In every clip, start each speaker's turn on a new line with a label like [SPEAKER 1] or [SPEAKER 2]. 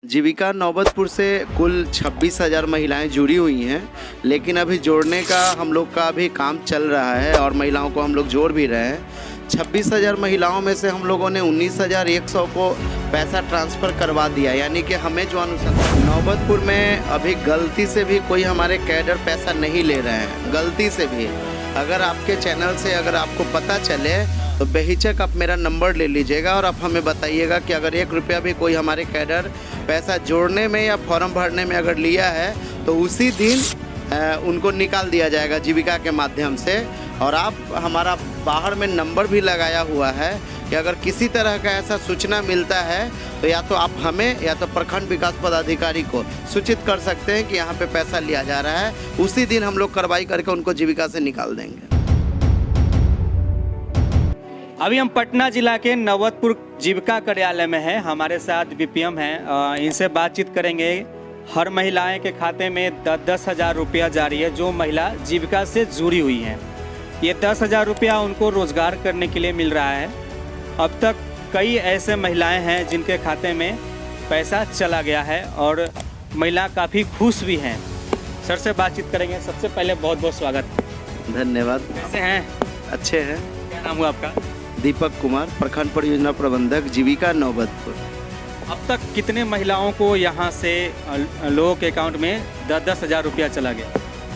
[SPEAKER 1] जीविका नौबतपुर से कुल 26,000 महिलाएं जुड़ी हुई हैं, लेकिन अभी जोड़ने का हम लोग का अभी काम चल रहा है और महिलाओं को हम लोग जोड़ भी रहे हैं। 26,000 महिलाओं में से हम लोगों ने 19,100 को पैसा ट्रांसफ़र करवा दिया, यानी कि हमें जो अनुसार नौबतपुर में अभी गलती से भी कोई हमारे कैडर पैसा नहीं ले रहे हैं। गलती से भी अगर आपके चैनल से अगर आपको पता चले तो बेहिचक आप मेरा नंबर ले लीजिएगा और आप हमें बताइएगा कि अगर 1 रुपया भी कोई हमारे कैडर पैसा जोड़ने में या फॉर्म भरने में अगर लिया है तो उसी दिन उनको निकाल दिया जाएगा जीविका के माध्यम से। और आप हमारा बाहर में नंबर भी लगाया हुआ है कि अगर किसी तरह का ऐसा सूचना मिलता है तो या तो आप हमें या तो प्रखंड विकास पदाधिकारी को सूचित कर सकते हैं कि यहाँ पे पैसा लिया जा रहा है। उसी दिन हम लोग कार्रवाई करके उनको जीविका से निकाल देंगे।
[SPEAKER 2] अभी हम पटना जिला के नौबतपुर जीविका कार्यालय में हैं। हमारे साथ बीपीएम हैं, इनसे बातचीत करेंगे। हर महिलाएं के खाते में 10-10 हज़ार रुपया जारी है जो महिला जीविका से जुड़ी हुई हैं। ये 10 हज़ार रुपया उनको रोजगार करने के लिए मिल रहा है। अब तक कई ऐसे महिलाएं हैं जिनके खाते में पैसा चला गया है और महिला काफ़ी खुश भी हैं। सर से बातचीत करेंगे। सबसे पहले बहुत बहुत स्वागत।
[SPEAKER 1] धन्यवाद।
[SPEAKER 2] कैसे हैं? अच्छे हैं। क्या नाम हुआ आपका?
[SPEAKER 1] दीपक कुमार, प्रखंड परियोजना प्रबंधक, जीविका नौबतपुर।
[SPEAKER 2] अब तक कितने महिलाओं को यहाँ से लोगों के अकाउंट में 10-10 हज़ार रुपया चला गया?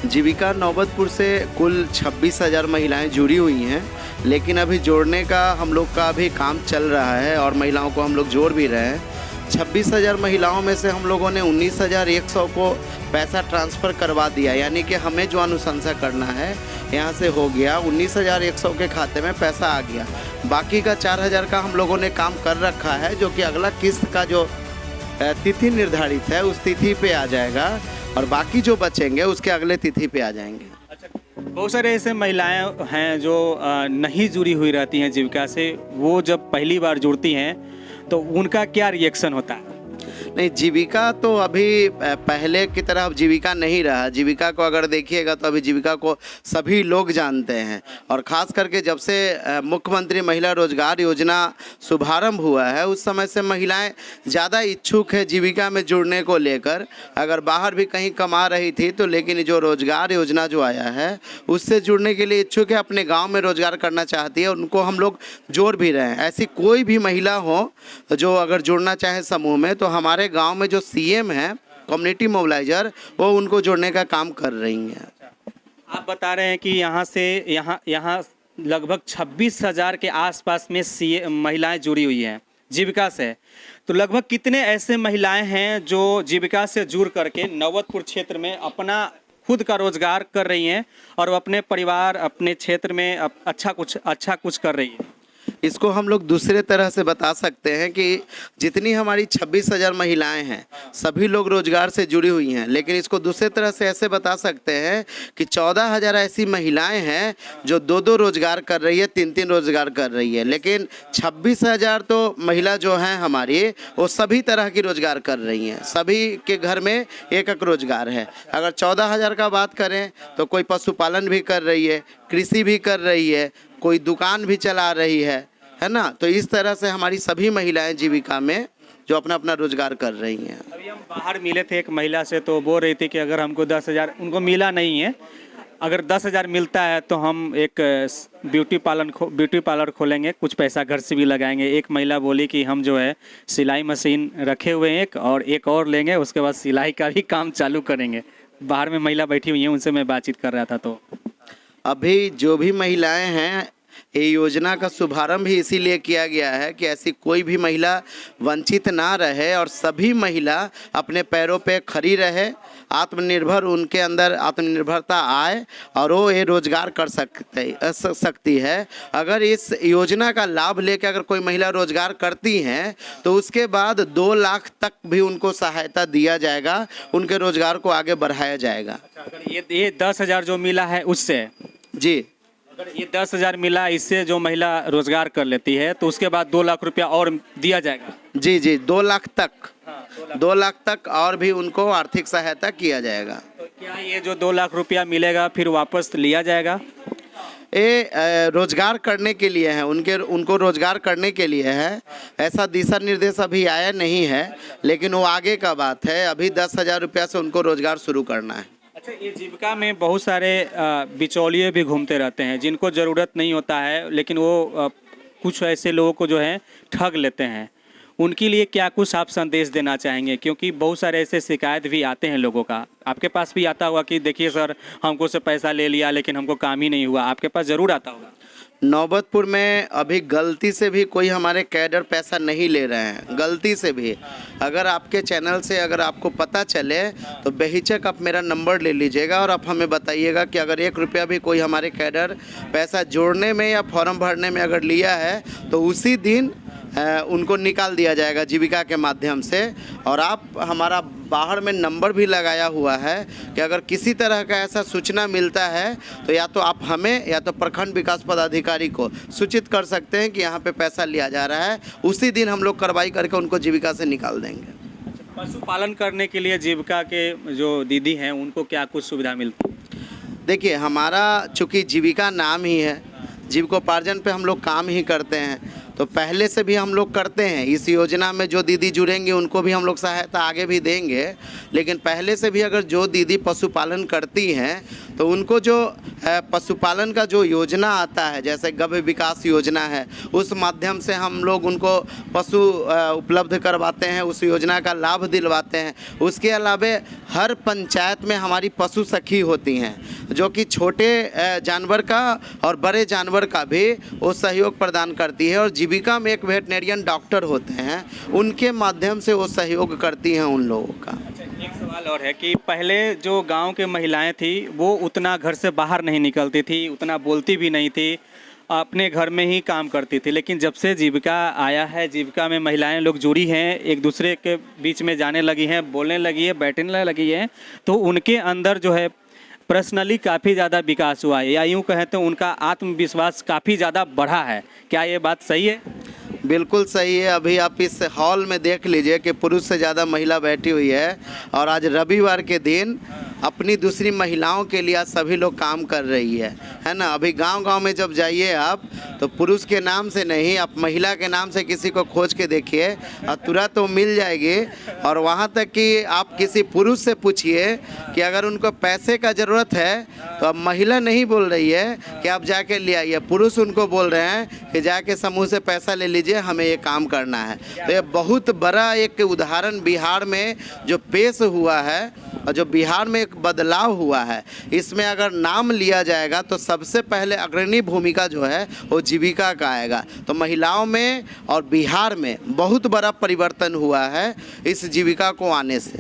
[SPEAKER 1] जीविका नौबतपुर से कुल 26,000 महिलाएं जुड़ी हुई हैं, लेकिन अभी जोड़ने का हम लोग का अभी काम चल रहा है और महिलाओं को हम लोग जोड़ भी रहे हैं। 26,000 महिलाओं में से हम लोगों ने 19,100 को पैसा ट्रांसफ़र करवा दिया, यानी कि हमें जो अनुशंसा करना है यहाँ से हो गया। 19,100 के खाते में पैसा आ गया। बाकी का 4,000 का हम लोगों ने काम कर रखा है, जो कि अगला किस्त का जो तिथि निर्धारित है उस तिथि पे आ जाएगा और बाकी जो बचेंगे उसके अगले तिथि पे आ जाएंगे।
[SPEAKER 2] अच्छा, बहुत सारे ऐसे महिलाएं हैं जो नहीं जुड़ी हुई रहती हैं जीविका से। वो जब पहली बार जुड़ती हैं तो उनका क्या रिएक्शन होता है?
[SPEAKER 1] नहीं, जीविका तो अभी पहले की तरह अब जीविका नहीं रहा। जीविका को अगर देखिएगा तो अभी जीविका को सभी लोग जानते हैं और ख़ास करके जब से मुख्यमंत्री महिला रोजगार योजना शुभारंभ हुआ है उस समय से महिलाएं ज़्यादा इच्छुक है जीविका में जुड़ने को लेकर। अगर बाहर भी कहीं कमा रही थी तो लेकिन जो रोजगार योजना जो आया है उससे जुड़ने के लिए इच्छुक है, अपने गाँव में रोजगार करना चाहती है, उनको हम लोग जोड़ भी रहे हैं। ऐसी कोई भी महिला हो जो अगर जुड़ना चाहे समूह में तो हमारे गांव में जो सीएम है कम्युनिटी मोबिलाइजर, वो उनको जोड़ने का काम कर रही हैं।
[SPEAKER 2] आप बता रहे हैं कि यहाँ से यहाँ लगभग 26,000 के आसपास में महिलाएं जुड़ी हुई हैं जीविका से। तो लगभग कितने ऐसे महिलाएं हैं जो जीविका से जुड़ करके नौबतपुर क्षेत्र में अपना खुद का रोजगार कर रही हैं और वो अपने परिवार अपने क्षेत्र में अच्छा कुछ कर रही है?
[SPEAKER 1] इसको हम लोग दूसरे तरह से बता सकते हैं कि जितनी हमारी 26,000 महिलाएं हैं सभी लोग रोजगार से जुड़ी हुई हैं, लेकिन इसको दूसरे तरह से ऐसे बता सकते हैं कि 14,000 ऐसी महिलाएं हैं जो 2-2 रोजगार कर रही है, 3-3 रोजगार कर रही है। लेकिन 26,000 तो महिला जो हैं हमारी वो सभी तरह की रोजगार कर रही हैं। सभी के घर में एक रोजगार है। अगर 14,000 का बात करें तो कोई पशुपालन भी कर रही है, कृषि भी कर रही है, कोई दुकान भी चला रही है ना। तो इस तरह से हमारी सभी महिलाएं जीविका में जो अपना अपना रोजगार कर रही हैं।
[SPEAKER 2] अभी हम बाहर मिले थे एक महिला से, तो बोल रही थी कि अगर हमको 10,000 उनको मिला नहीं है, अगर 10,000 मिलता है तो हम एक ब्यूटी पार्लर खोलेंगे, कुछ पैसा घर से भी लगाएंगे। एक महिला बोली कि हम जो है सिलाई मशीन रखे हुए हैं एक और लेंगे, उसके बाद सिलाई का भी काम चालू करेंगे। बाहर में महिला बैठी हुई हैं, उनसे मैं बातचीत कर रहा था। तो
[SPEAKER 1] अभी जो भी महिलाएं हैं, ये योजना का शुभारंभ ही इसीलिए किया गया है कि ऐसी कोई भी महिला वंचित ना रहे और सभी महिला अपने पैरों पे खड़ी रहे, आत्मनिर्भर, उनके अंदर आत्मनिर्भरता आए और वो ये रोजगार कर सकती है। अगर इस योजना का लाभ लेकर अगर कोई महिला रोजगार करती हैं तो उसके बाद 2 लाख तक भी उनको सहायता दिया जाएगा, उनके रोजगार को आगे बढ़ाया जाएगा।
[SPEAKER 2] अगर ये 10,000 जो मिला है उससे
[SPEAKER 1] जी,
[SPEAKER 2] अगर ये 10,000 मिला, इससे जो महिला रोजगार कर लेती है तो उसके बाद 2 लाख रुपया और दिया जाएगा?
[SPEAKER 1] जी, 2 लाख तक। हाँ, 2 लाख तक और भी उनको आर्थिक सहायता किया जाएगा।
[SPEAKER 2] तो क्या ये जो 2 लाख रुपया मिलेगा फिर वापस लिया जाएगा?
[SPEAKER 1] ये रोजगार करने के लिए है, उनको रोजगार करने के लिए है। ऐसा दिशा निर्देश अभी आया नहीं है, लेकिन वो आगे का बात है। अभी 10,000 रुपया से उनको रोजगार शुरू करना है।
[SPEAKER 2] अच्छा, ये जीविका में बहुत सारे बिचौलिए भी घूमते रहते हैं जिनको ज़रूरत नहीं होता है, लेकिन वो कुछ ऐसे लोगों को जो है ठग लेते हैं। उनके लिए क्या कुछ आप संदेश देना चाहेंगे? क्योंकि बहुत सारे ऐसे शिकायत भी आते हैं लोगों का, आपके पास भी आता होगा कि देखिए सर हमको से पैसा ले लिया लेकिन हमको काम ही नहीं हुआ, आपके पास ज़रूर आता होगा।
[SPEAKER 1] नौबतपुर में अभी गलती से भी कोई हमारे कैडर पैसा नहीं ले रहे हैं, गलती से भी। अगर आपके चैनल से अगर आपको पता चले तो बेहिचक आप मेरा नंबर ले लीजिएगा और आप हमें बताइएगा कि अगर 1 रुपया भी कोई हमारे कैडर पैसा जोड़ने में या फॉर्म भरने में अगर लिया है तो उसी दिन उनको निकाल दिया जाएगा जीविका के माध्यम से। और आप हमारा बाहर में नंबर भी लगाया हुआ है कि अगर किसी तरह का ऐसा सूचना मिलता है तो या तो आप हमें या तो प्रखंड विकास पदाधिकारी को सूचित कर सकते हैं कि यहाँ पे पैसा लिया जा रहा है। उसी दिन हम लोग कार्रवाई करके उनको जीविका से निकाल देंगे।
[SPEAKER 2] पशुपालन करने के लिए जीविका के जो दीदी हैं उनको क्या कुछ सुविधा मिलती है?
[SPEAKER 1] देखिए, हमारा चूँकि जीविका नाम ही है, जीविकोपार्जन पे हम लोग काम ही करते हैं, तो पहले से भी हम लोग करते हैं। इस योजना में जो दीदी जुड़ेंगे उनको भी हम लोग सहायता आगे भी देंगे, लेकिन पहले से भी अगर जो दीदी पशुपालन करती हैं तो उनको जो पशुपालन का जो योजना आता है, जैसे गव्य विकास योजना है, उस माध्यम से हम लोग उनको पशु उपलब्ध करवाते हैं, उस योजना का लाभ दिलवाते हैं। उसके अलावा हर पंचायत में हमारी पशु सखी होती हैं जो कि छोटे जानवर का और बड़े जानवर का भी वो सहयोग प्रदान करती है। और जीविका में एक वेटनेरियन डॉक्टर होते हैं, उनके माध्यम से वो सहयोग करती हैं उन लोगों का।
[SPEAKER 2] एक सवाल और है कि पहले जो गांव के महिलाएं थी वो उतना घर से बाहर नहीं निकलती थी, उतना बोलती भी नहीं थी, अपने घर में ही काम करती थी। लेकिन जब से जीविका आया है, जीविका में महिलाएं लोग जुड़ी हैं, एक दूसरे के बीच में जाने लगी हैं, बोलने लगी है, बैठने लगी हैं, तो उनके अंदर जो है पर्सनली काफ़ी ज़्यादा विकास हुआ है, या यूँ कहें तो उनका आत्मविश्वास काफ़ी ज़्यादा बढ़ा है। क्या ये बात सही है?
[SPEAKER 1] बिल्कुल सही है। अभी आप इस हॉल में देख लीजिए कि पुरुष से ज़्यादा महिला बैठी हुई है, और आज रविवार के दिन अपनी दूसरी महिलाओं के लिए आज सभी लोग काम कर रही है ना। अभी गांव-गांव में जब जाइए आप तो पुरुष के नाम से नहीं, आप महिला के नाम से किसी को खोज के देखिए और तुरंत वो मिल जाएगी। और वहाँ तक कि आप किसी पुरुष से पूछिए कि अगर उनको पैसे का ज़रूरत है तो अब महिला नहीं बोल रही है कि आप जाके ले आइए, पुरुष उनको बोल रहे हैं कि जाके समूह से पैसा ले लीजिए, हमें ये काम करना है। तो ये बहुत बड़ा एक उदाहरण बिहार में जो पेश हुआ है और जो बिहार में एक बदलाव हुआ है, इसमें अगर नाम लिया जाएगा तो सबसे पहले अग्रणी भूमिका जो है वो जीविका का आएगा। तो महिलाओं में और बिहार में बहुत बड़ा परिवर्तन हुआ है इस जीविका को आने से।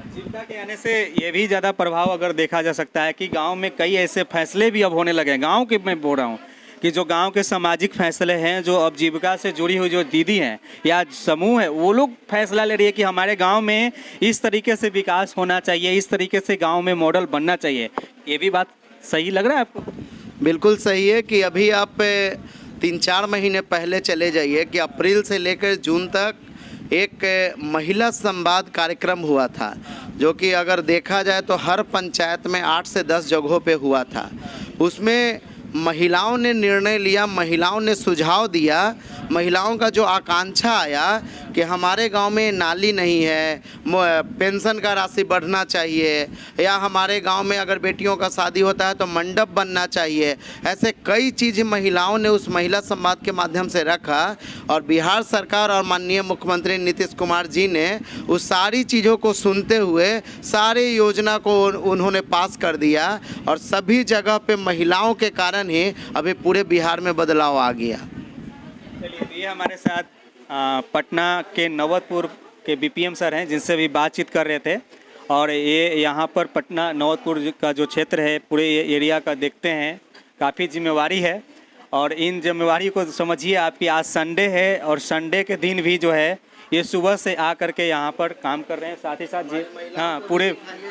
[SPEAKER 2] जीविका के आने से ये भी ज़्यादा प्रभाव अगर देखा जा सकता है कि गांव में कई ऐसे फैसले भी अब होने लगे हैं। गांव के मैं बोल रहा हूँ कि जो गांव के सामाजिक फैसले हैं, जो अब जीविका से जुड़ी हुई जो दीदी हैं या समूह है, वो लोग फैसला ले रही है कि हमारे गांव में इस तरीके से विकास होना चाहिए, इस तरीके से गांव में मॉडल बनना चाहिए। ये भी बात सही लग रहा है आपको?
[SPEAKER 1] बिल्कुल सही है कि अभी आप 3-4 महीने पहले चले जाइए कि अप्रैल से लेकर जून तक एक महिला संवाद कार्यक्रम हुआ था, जो कि अगर देखा जाए तो हर पंचायत में 8 से 10 जगहों पे हुआ था। उसमें महिलाओं ने निर्णय लिया, महिलाओं ने सुझाव दिया, महिलाओं का जो आकांक्षा आया कि हमारे गांव में नाली नहीं है, पेंशन का राशि बढ़ना चाहिए, या हमारे गांव में अगर बेटियों का शादी होता है तो मंडप बनना चाहिए। ऐसे कई चीज़ महिलाओं ने उस महिला संवाद के माध्यम से रखा, और बिहार सरकार और माननीय मुख्यमंत्री नीतीश कुमार जी ने उस सारी चीज़ों को सुनते हुए सारे योजना को उन्होंने पास कर दिया, और सभी जगह पे महिलाओं के कारण ही अभी पूरे बिहार में बदलाव आ गया।
[SPEAKER 2] चलिए, ये हमारे साथ पटना के नवतपुर के बीपीएम सर हैं, जिनसे भी बातचीत कर रहे थे। और ये यहाँ पर पटना नवतपुर का जो क्षेत्र है, पूरे एरिया का देखते हैं, काफ़ी जिम्मेवारी है। और इन जिम्मेवारी को समझिए आपकी, आज संडे है और संडे के दिन भी जो है ये सुबह से आ करके यहाँ पर काम कर रहे हैं। साथ ही साथ जी हाँ पूरे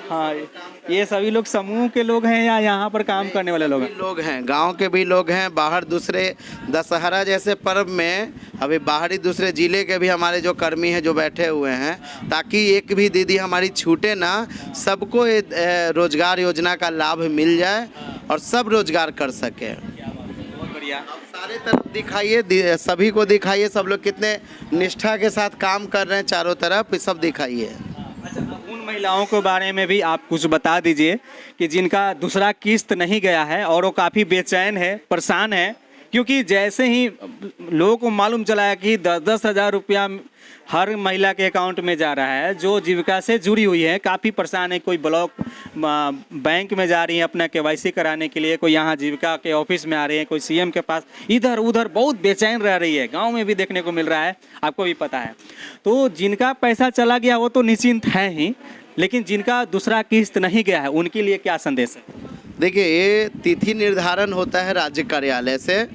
[SPEAKER 2] हाँ ये सभी लोग समूह के लोग हैं या यहाँ पर काम करने वाले लोग हैं?
[SPEAKER 1] लोग हैं, गांव के भी लोग हैं, बाहर दूसरे दशहरा जैसे पर्व में अभी बाहरी दूसरे ज़िले के भी हमारे जो कर्मी हैं जो बैठे हुए हैं, ताकि एक भी दीदी हमारी छूटे ना, सबको रोजगार योजना का लाभ मिल जाए और सब रोजगार कर सके।
[SPEAKER 2] दिया।
[SPEAKER 1] आप सारे तरफ दिखाइए, सभी को दिखाइए, सब लोग कितने निष्ठा के साथ काम कर रहे हैं चारों तरफ, ये सब दिखाइए।
[SPEAKER 2] अच्छा, अब उन महिलाओं के बारे में भी आप कुछ बता दीजिए कि जिनका दूसरा किस्त नहीं गया है और वो काफ़ी बेचैन है, परेशान है, क्योंकि जैसे ही लोगों को मालूम चला है कि 10-10 हज़ार रुपया हर महिला के अकाउंट में जा रहा है जो जीविका से जुड़ी हुई है, काफ़ी परेशान है। कोई ब्लॉक बैंक में जा रही है अपना केवाईसी कराने के लिए, कोई यहाँ जीविका के ऑफिस में आ रही है, कोई सीएम के पास, इधर उधर बहुत बेचैन रह रही है। गांव में भी देखने को मिल रहा है, आपको भी पता है। तो जिनका पैसा चला गया वो तो निश्चिंत है ही, लेकिन जिनका दूसरा किस्त नहीं गया है उनके लिए क्या संदेश है?
[SPEAKER 1] देखिए, ये तिथि निर्धारण होता है राज्य कार्यालय से,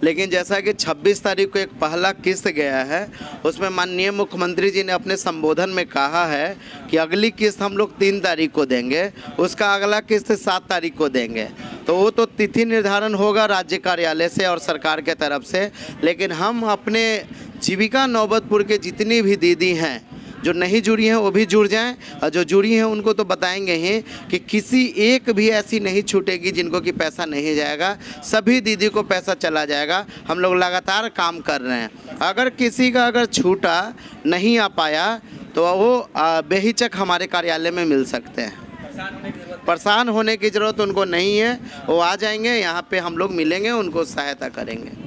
[SPEAKER 1] लेकिन जैसा कि 26 तारीख को एक पहला किस्त गया है, उसमें माननीय मुख्यमंत्री जी ने अपने संबोधन में कहा है कि अगली किस्त हम लोग 3 तारीख को देंगे, उसका अगला किस्त 7 तारीख को देंगे। तो वो तो तिथि निर्धारण होगा राज्य कार्यालय से और सरकार के तरफ से। लेकिन हम अपने जीविका नौबतपुर के जितनी भी दीदी हैं जो नहीं जुड़ी हैं वो भी जुड़ जाएं, और जो जुड़ी हैं उनको तो बताएंगे ही कि किसी एक भी ऐसी नहीं छूटेगी जिनको कि पैसा नहीं जाएगा। सभी दीदी को पैसा चला जाएगा। हम लोग लगातार काम कर रहे हैं। अगर किसी का अगर छूटा नहीं आ पाया तो वो बेहिचक हमारे कार्यालय में मिल सकते हैं। परेशान होने की ज़रूरत उनको नहीं है, वो आ जाएंगे यहाँ पे, हम लोग मिलेंगे, उनको सहायता करेंगे।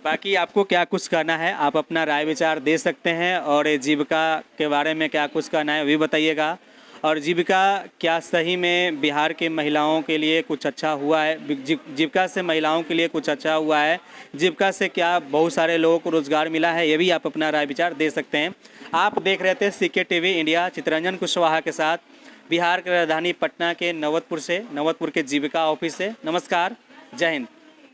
[SPEAKER 2] बाकी आपको क्या कुछ करना है, आप अपना राय विचार दे सकते हैं, और जीविका के बारे में क्या कुछ करना है भी बताइएगा। और जीविका क्या सही में बिहार के महिलाओं के लिए कुछ अच्छा हुआ है? जीविका से महिलाओं के लिए कुछ अच्छा हुआ है? जीविका से क्या बहुत सारे लोगों को रोजगार मिला है? ये भी आप अपना राय विचार दे सकते हैं। आप देख रहे थे CK TV India, Chitranjan Kushwaha के साथ, बिहार की राजधानी पटना के नवतपुर के जीविका ऑफिस से। नमस्कार, जय हिंद।